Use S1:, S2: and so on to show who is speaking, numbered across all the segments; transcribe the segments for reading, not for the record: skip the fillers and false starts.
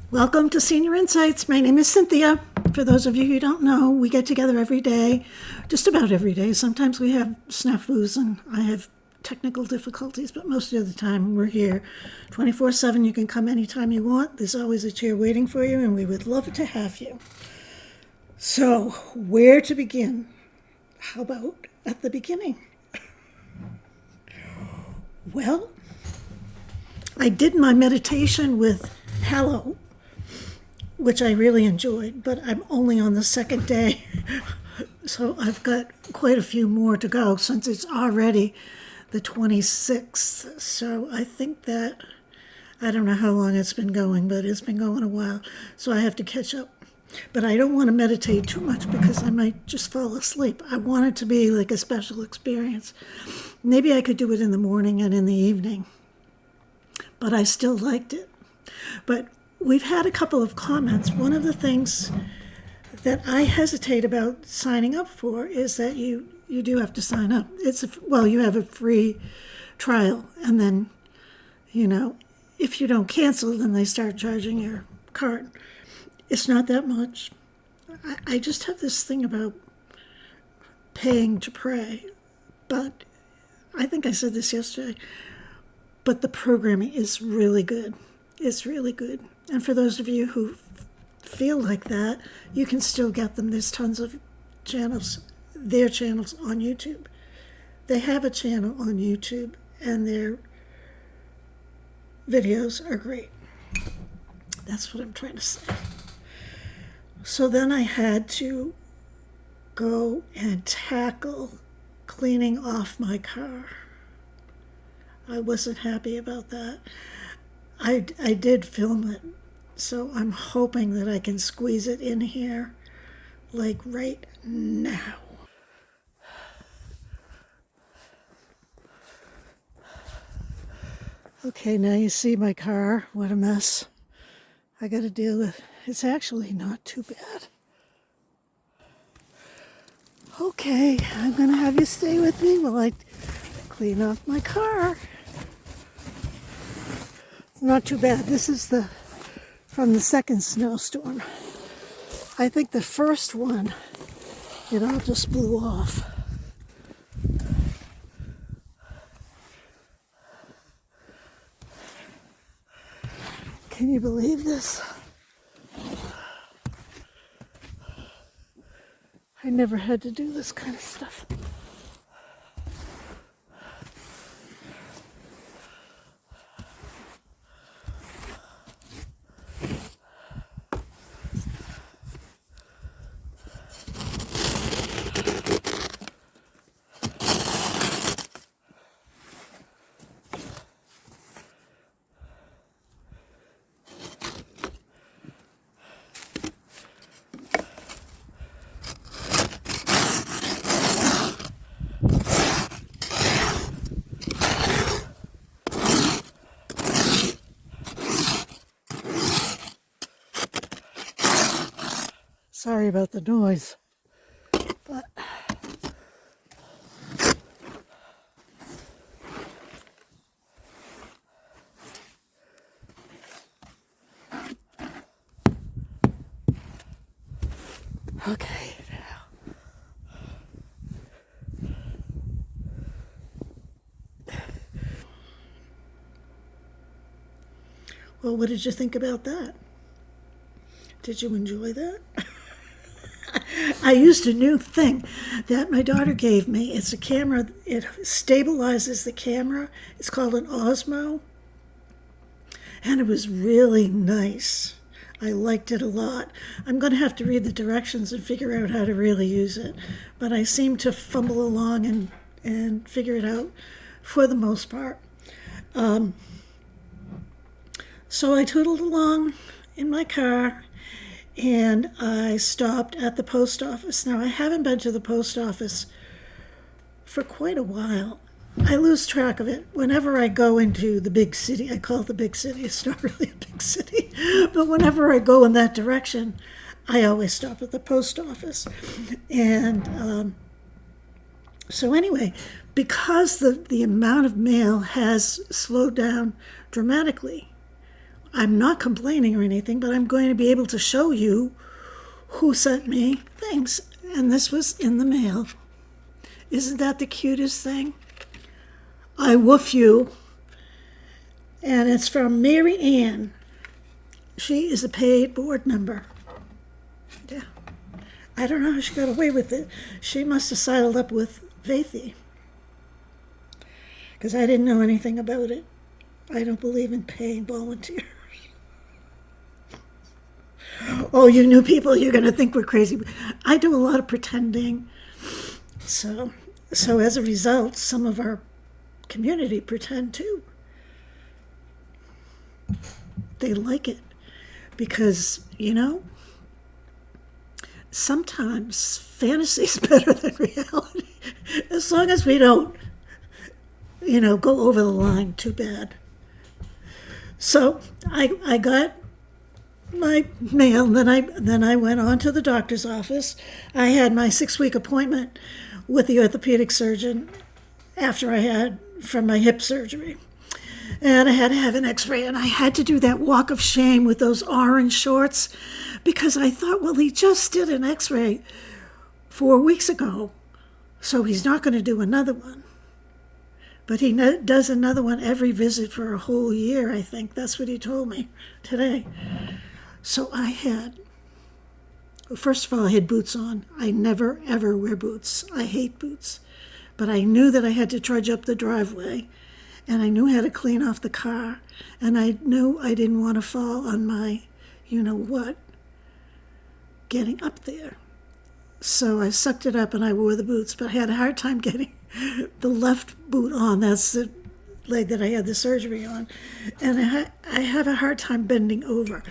S1: Welcome to Senior Insights. My name is Cynthia. For those of you who don't know, we get together every day, just about every day. Sometimes we have snafus and I have technical difficulties, but most of the time we're here 24/7. You can come anytime you want. There's always a chair waiting for you, and we would love to have you. So, where to begin? How about at the beginning? Well, I did my meditation with Hello, which I really enjoyed, but I'm only on the second day. So I've got quite a few more to go since it's already the 26th. So I think that, I don't know how long it's been going, but it's been going a while. So I have to catch up. But I don't want to meditate too much because I might just fall asleep. I want it to be like a special experience. Maybe I could do it in the morning and in the evening, but I still liked it. But we've had a couple of comments. One of the things that I hesitate about signing up for is that you do have to sign up. You have a free trial, and then, if you don't cancel, then they start charging your card. It's not that much. I just have this thing about paying to pray, but I think I said this yesterday, but the programming is really good. It's really good. And for those of you who feel like that, you can still get them. There's tons of channels, their channels on YouTube. They have a channel on YouTube, and their videos are great. That's what I'm trying to say. So then I had to go and tackle cleaning off my car. I wasn't happy about that. I did film it, so I'm hoping that I can squeeze it in here, like right now. Okay, now you see my car. What a mess I got to deal with. It's actually not too bad. Okay, I'm going to have you stay with me while I clean off my car. It's not too bad. This is from the second snowstorm. I think the first one, it all just blew off. Can you believe this? I never had to do this kind of stuff. Sorry about the noise, but okay now. Well, what did you think about that? Did you enjoy that? I used a new thing that my daughter gave me. It's a camera. It stabilizes the camera. It's called an Osmo. And it was really nice. I liked it a lot. I'm going to have to read the directions and figure out how to really use it. But I seem to fumble along and figure it out for the most part. So I tootled along in my car, and I stopped at the post office. Now, I haven't been to the post office for quite a while. I lose track of it. Whenever I go into the big city, I call it the big city. It's not really a big city. But whenever I go in that direction, I always stop at the post office. And so anyway, because the amount of mail has slowed down dramatically, I'm not complaining or anything, but I'm going to be able to show you who sent me things. And this was in the mail. Isn't that the cutest thing? I woof you. And it's from Mary Ann. She is a paid board member. Yeah. I don't know how she got away with it. She must have sidled up with Vathi. Because I didn't know anything about it. I don't believe in paying volunteers. Oh, you new people, you're going to think we're crazy. I do a lot of pretending. So as a result, some of our community pretend too. They like it because, sometimes fantasy is better than reality. As long as we don't, go over the line too bad. So I got my mail, then I went on to the doctor's office. I had my 6-week appointment with the orthopedic surgeon after I had from my hip surgery. And I had to have an x-ray, and I had to do that walk of shame with those orange shorts because I thought, well, he just did an x-ray 4 weeks ago, so he's not going to do another one. But he does another one every visit for a whole year, I think. That's what he told me today. So first of all, I had boots on. I never, ever wear boots. I hate boots. But I knew that I had to trudge up the driveway, and I knew how to clean off the car, and I knew I didn't want to fall on my, what, getting up there. So I sucked it up and I wore the boots, but I had a hard time getting the left boot on. That's the leg that I had the surgery on. And I have a hard time bending over.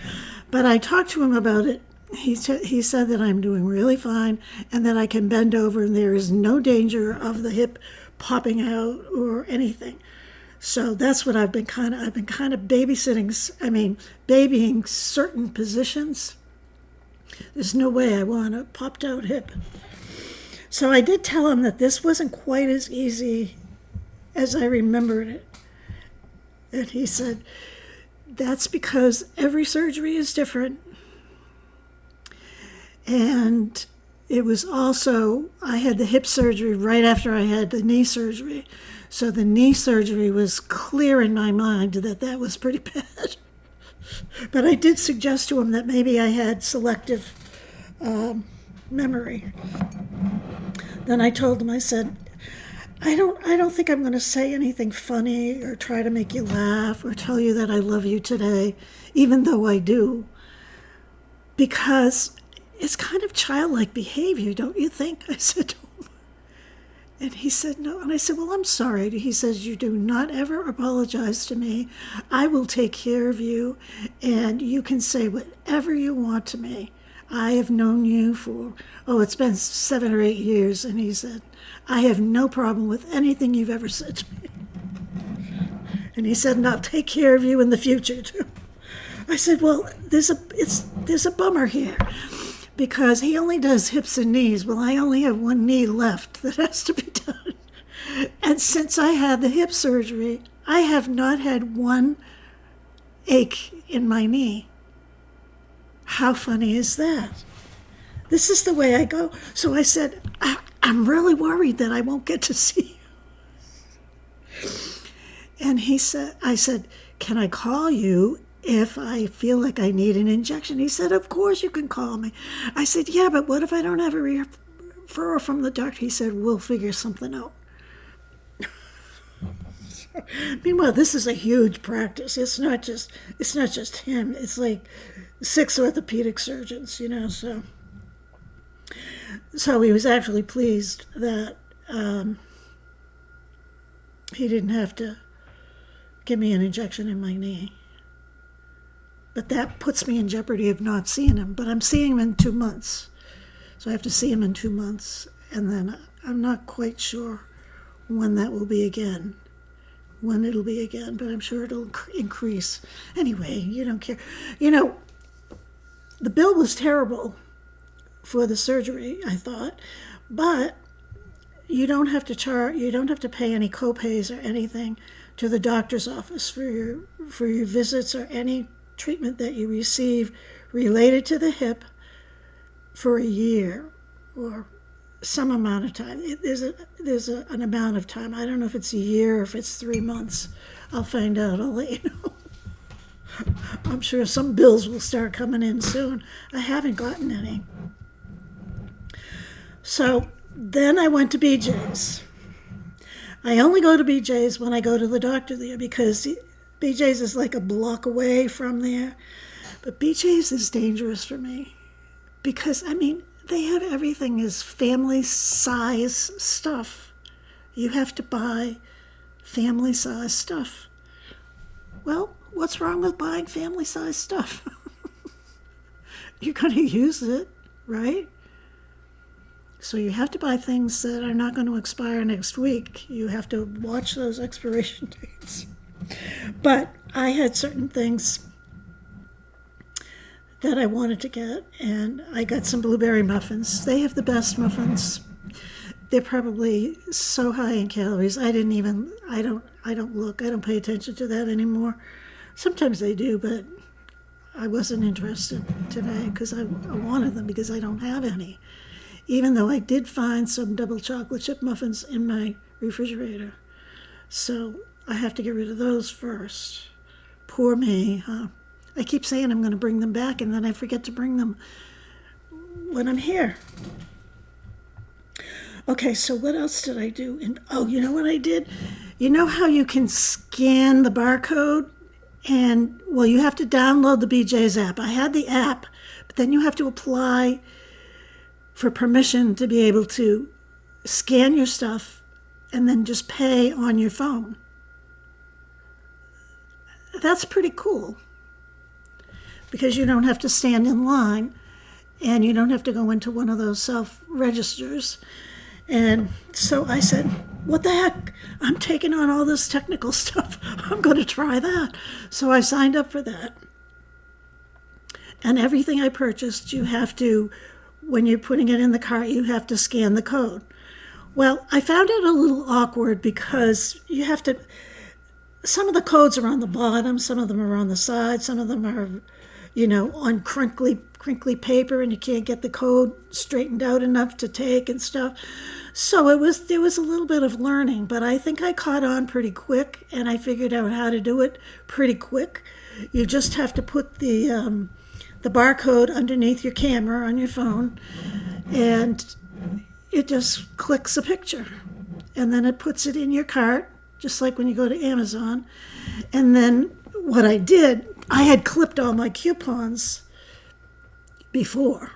S1: But I talked to him about it. He said that I'm doing really fine and that I can bend over and there is no danger of the hip popping out or anything. So that's what I've been kind of babying certain positions. There's no way I want a popped out hip. So I did tell him that this wasn't quite as easy as I remembered it. And he said, that's because every surgery is different. And it was also, I had the hip surgery right after I had the knee surgery. So the knee surgery was clear in my mind that was pretty bad. But I did suggest to him that maybe I had selective memory. Then I told him, I said, I don't think I'm going to say anything funny or try to make you laugh or tell you that I love you today, even though I do, because it's kind of childlike behavior, don't you think? I said to him. And he said, no. And I said, well, I'm sorry. He says, you do not ever apologize to me. I will take care of you, and you can say whatever you want to me. I have known you for, it's been 7 or 8 years. And he said, I have no problem with anything you've ever said to me. And he said, and I'll take care of you in the future, too. I said, well, there's a bummer here. Because he only does hips and knees. Well, I only have one knee left that has to be done. And since I had the hip surgery, I have not had one ache in my knee. How funny is that? This is the way I go. So I said, I'm really worried that I won't get to see you. And I said, can I call you if I feel like I need an injection? He said, of course you can call me. I said, yeah, but what if I don't have a referral from the doctor? He said, we'll figure something out. Meanwhile, this is a huge practice. It's not just him. It's like 6 orthopedic surgeons, So he was actually pleased that he didn't have to give me an injection in my knee. But that puts me in jeopardy of not seeing him. But I'm seeing him in 2 months. So I have to see him in 2 months. And then I'm not quite sure when that will be again. When it'll be again. But I'm sure it'll increase. Anyway, you don't care. The bill was terrible for the surgery, I thought. But you don't have to pay any co-pays or anything to the doctor's office for your visits or any treatment that you receive related to the hip for a year or some amount of time. There's an amount of time. I don't know if it's a year or if it's 3 months. I'll find out. I'll let you know. I'm sure some bills will start coming in soon. I haven't gotten any. So then I went to BJ's. I only go to BJ's when I go to the doctor there because BJ's is like a block away from there. But BJ's is dangerous for me because, I mean, they have everything as family size stuff. You have to buy family size stuff. Well, what's wrong with buying family size stuff? You're going to use it, right? So you have to buy things that are not going to expire next week. You have to watch those expiration dates. But I had certain things that I wanted to get, and I got some blueberry muffins. They have the best muffins. They're probably so high in calories. I don't look. I don't pay attention to that anymore. Sometimes I do, but I wasn't interested today because I wanted them because I don't have any. Even though I did find some double chocolate chip muffins in my refrigerator. So I have to get rid of those first. Poor me, huh? I keep saying I'm going to bring them back, and then I forget to bring them when I'm here. Okay, so what else did I do? You know what I did? You know how you can scan the barcode? And, well, you have to download the BJ's app. I had the app, but then you have to apply for permission to be able to scan your stuff and then just pay on your phone. That's pretty cool because you don't have to stand in line and you don't have to go into one of those self-registers. And so I said, what the heck? I'm taking on all this technical stuff. I'm going to try that. So I signed up for that. And everything I purchased, you have to, when you're putting it in the cart, you have to scan the code. Well, I found it a little awkward because you have to, some of the codes are on the bottom, some of them are on the side, some of them are, on crinkly paper, and you can't get the code straightened out enough to take and stuff. So there was a little bit of learning, but I think I caught on pretty quick, and I figured out how to do it pretty quick. You just have to put the barcode underneath your camera on your phone, and it just clicks a picture, and then it puts it in your cart, just like when you go to Amazon. And then what I did, I had clipped all my coupons before.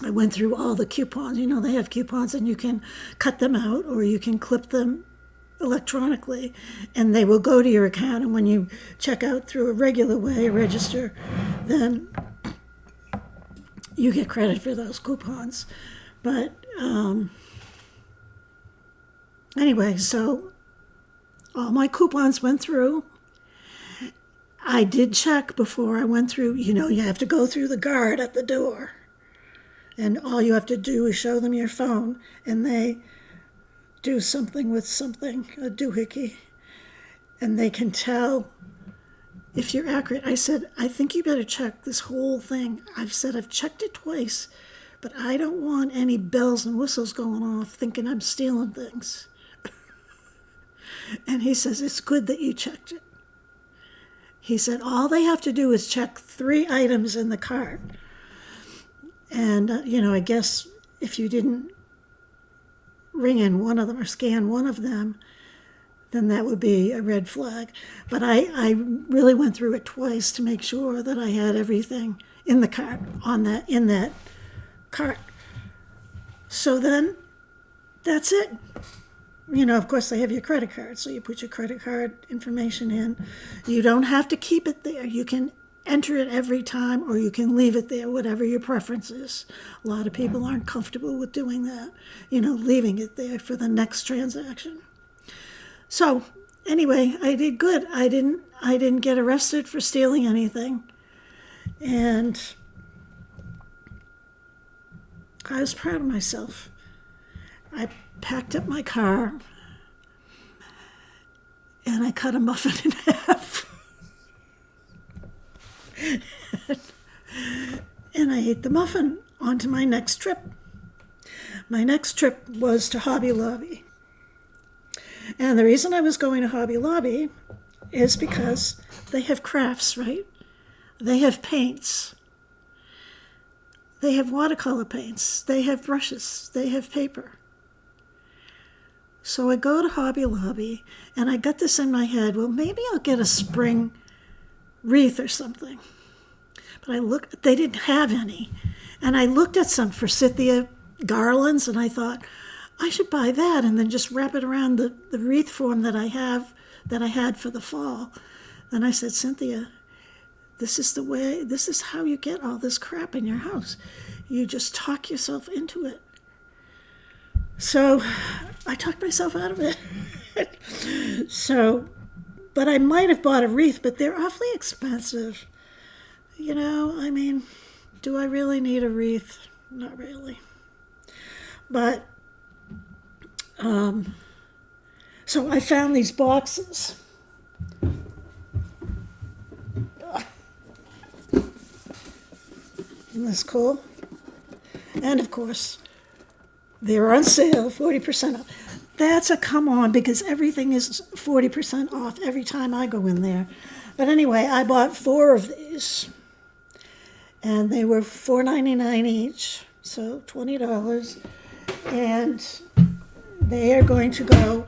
S1: I went through all the coupons. They have coupons and you can cut them out or you can clip them electronically and they will go to your account. And when you check out through a regular way, register, then you get credit for those coupons. But anyway, so all my coupons went through. I did check before I went through, you have to go through the guard at the door. And all you have to do is show them your phone, and they do something with something, a doohickey, and they can tell if you're accurate. I said, I think you better check this whole thing. I've checked it twice, but I don't want any bells and whistles going off thinking I'm stealing things. And he says, it's good that you checked it. He said, all they have to do is check 3 items in the cart. And, I guess if you didn't ring in one of them or scan one of them, then that would be a red flag. But I really went through it twice to make sure that I had everything in the cart, in that cart. So then that's it. Of course, they have your credit card, so you put your credit card information in. You don't have to keep it there. You can enter it every time, or you can leave it there, whatever your preference is. A lot of people aren't comfortable with doing that, leaving it there for the next transaction. So anyway, I did good. I didn't get arrested for stealing anything, and I was proud of myself. I packed up my car and I cut a muffin in half. And I ate the muffin. On to my next trip. My next trip was to Hobby Lobby. And the reason I was going to Hobby Lobby is because they have crafts, right? They have paints. They have watercolor paints. They have brushes. They have paper. So I go to Hobby Lobby, and I got this in my head, well, maybe I'll get a spring wreath or something. But I looked, they didn't have any. And I looked at some for Cynthia garlands, and I thought, I should buy that and then just wrap it around the wreath form that I had for the fall. Then I said, Cynthia, this is how you get all this crap in your house. You just talk yourself into it. So I talked myself out of it. But I might have bought a wreath, but they're awfully expensive. You know, I mean, do I really need a wreath? Not really. But, so I found these boxes. Isn't this cool? And of course, they're on sale, 40% off. That's a come on, because everything is 40% off every time I go in there. But anyway, I bought 4 of these. And they were $4.99 each, so $20. And they are going to go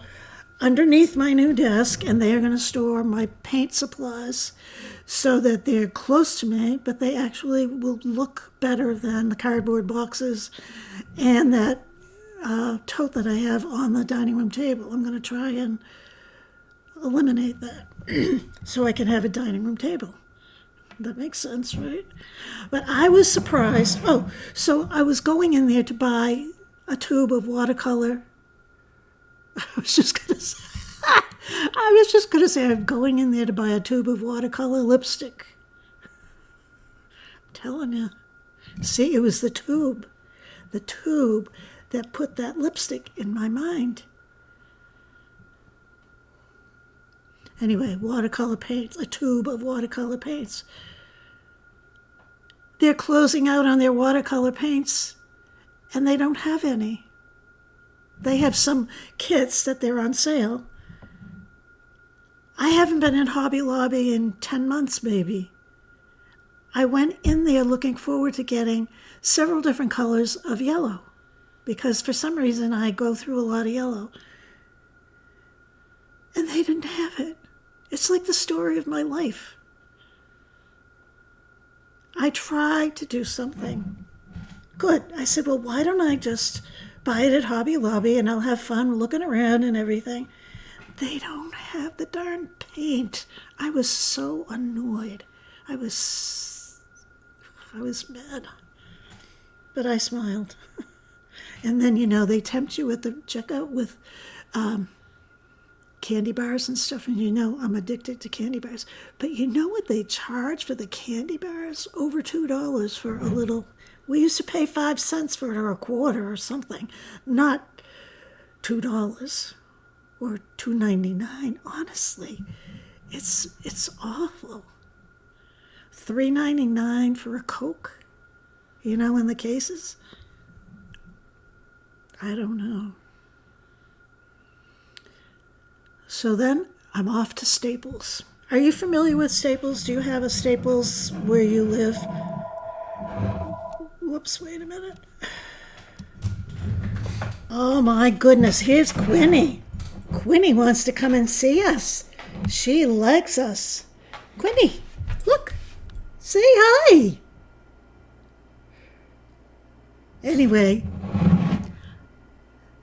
S1: underneath my new desk, and they are going to store my paint supplies so that they're close to me, but they actually will look better than the cardboard boxes and that tote that I have on the dining room table. I'm going to try and eliminate that so I can have a dining room table. That makes sense, right? But I was surprised. Oh, so I was going in there to buy a tube of watercolor. I was just going to say I'm going in there to buy a tube of watercolor lipstick. I'm telling you. See, it was the tube that put that lipstick in my mind. Anyway, watercolor paints, a tube of watercolor paints. They're closing out on their watercolor paints, and they don't have any. They have some kits that they're on sale. I haven't been in Hobby Lobby in 10 months, maybe. I went in there looking forward to getting several different colors of yellow, because for some reason I go through a lot of yellow. And they didn't have it. It's like the story of my life. I tried to do something good. I said, well, why don't I just buy it at Hobby Lobby and I'll have fun looking around and everything. They don't have the darn paint. I was so annoyed. I was mad. But I smiled. And then, they tempt you at the checkout with candy bars and stuff, and I'm addicted to candy bars. But you know what they charge for the candy bars? Over $2 for a little. We used to pay 5 cents for it, or a quarter or something. Not $2 or $2.99. Honestly, it's awful. $3.99 for a Coke, in the cases. I don't know. So then I'm off to Staples. Are you familiar with Staples? Do you have a Staples where you live? Whoops, wait a minute. Oh my goodness, here's Quinny. Quinny wants to come and see us. She likes us. Quinny, look, say hi. Anyway,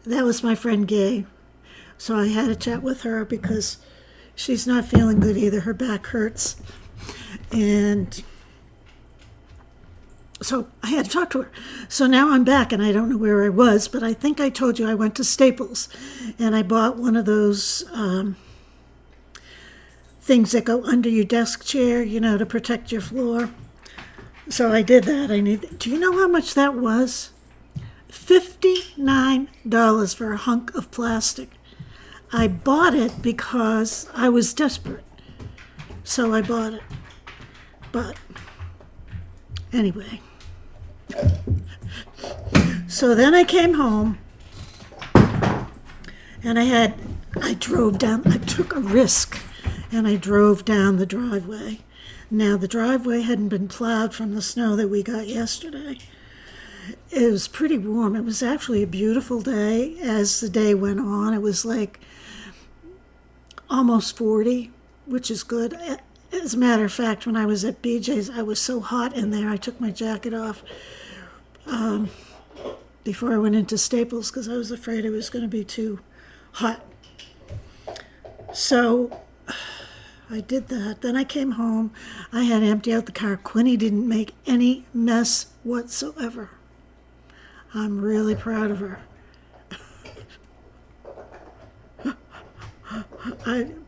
S1: that was my friend Gay. So I had a chat with her because she's not feeling good either. Her back hurts. And so I had to talk to her. So now I'm back, and I don't know where I was, but I think I told you I went to Staples, and I bought one of those things that go under your desk chair, to protect your floor. So I did that. Do you know how much that was? $59 for a hunk of plastic. I bought it because I was desperate. So I bought it. But anyway, so then I came home and I drove down, I took a risk and I drove down the driveway. Now the driveway hadn't been plowed from the snow that we got yesterday. It was pretty warm. It was actually a beautiful day. As the day went on, it was like almost 40, which is good. As a matter of fact, when I was at BJ's, I was so hot in there, I took my jacket off before I went into Staples because I was afraid it was going to be too hot. So I did that. Then I came home. I had to empty out the car. Quinny didn't make any mess whatsoever. I'm really proud of her.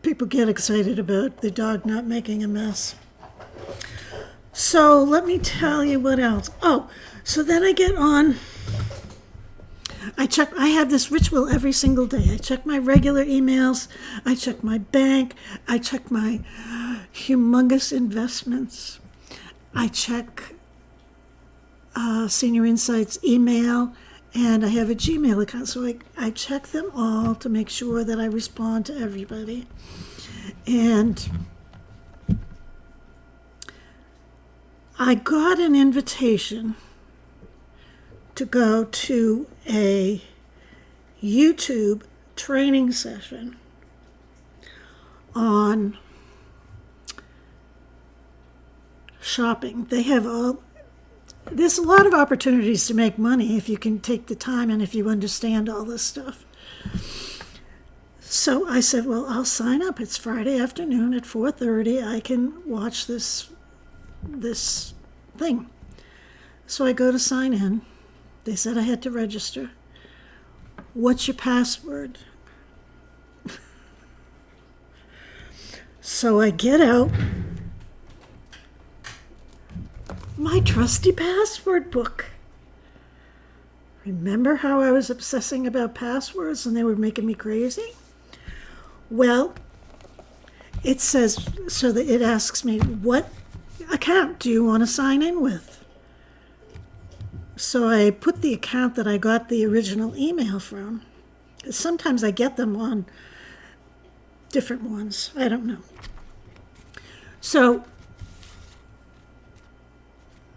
S1: People get excited about the dog not making a mess. So let me tell you what else. Oh, so then I get on. I have this ritual every single day. I check my regular emails. I check my bank. I check my humongous investments. I check Senior Insights email, and I have a Gmail account. So I check them all to make sure that I respond to everybody. And I got an invitation to go to a YouTube training session on shopping. There's a lot of opportunities to make money if you can take the time and if you understand all this stuff. So I said, well, I'll sign up. It's Friday afternoon at 4:30. I can watch this thing. So I go to sign in. They said I had to register. What's your password? So I get out my trusty password book. Remember how I was obsessing about passwords and they were making me crazy? Well, it says, so that it asks me, what account do you want to sign in with? So I put the account that I got the original email from. Sometimes I get them on different ones. I don't know. So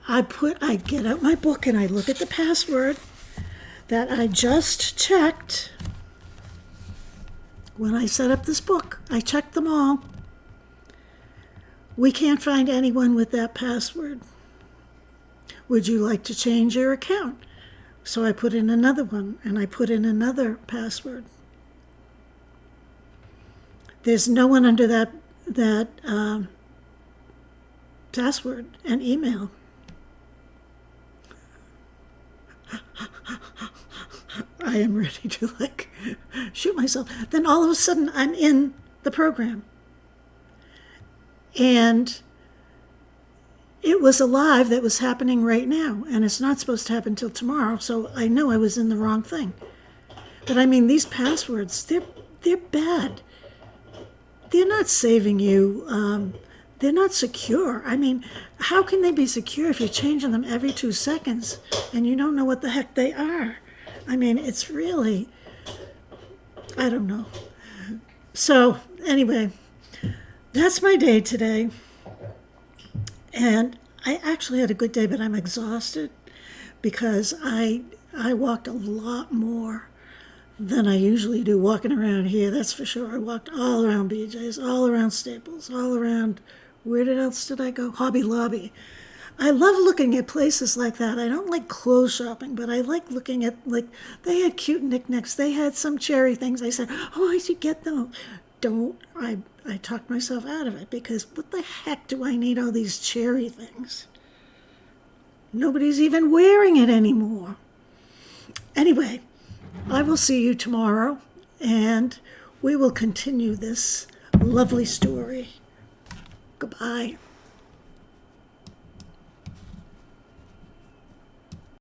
S1: I get out my book and I look at the password that I just checked when I set up this book. I checked them all. We can't find anyone with that password. Would you like to change your account? So I put in another one and I put in another password. There's no one under that password and email. I am ready to shoot myself. Then all of a sudden I'm in the program. And it was a live that was happening right now, and it's not supposed to happen till tomorrow, so I know I was in the wrong thing. But I mean, these passwords, they're bad. They're not saving you. They're not secure. I mean, how can they be secure if you're changing them every 2 seconds and you don't know what the heck they are? I mean, it's really, I don't know. So anyway, that's my day today. And I actually had a good day, but I'm exhausted because I walked a lot more than I usually do walking around here, that's for sure. I walked all around BJ's, all around Staples, all around, where else did I go? Hobby Lobby. I love looking at places like that. I don't like clothes shopping, but I like looking at, they had cute knickknacks. They had some cherry things. I said, oh, I should get them. I talked myself out of it because what the heck do I need all these cherry things? Nobody's even wearing it anymore. Anyway, I will see you tomorrow, and we will continue this lovely story. Goodbye.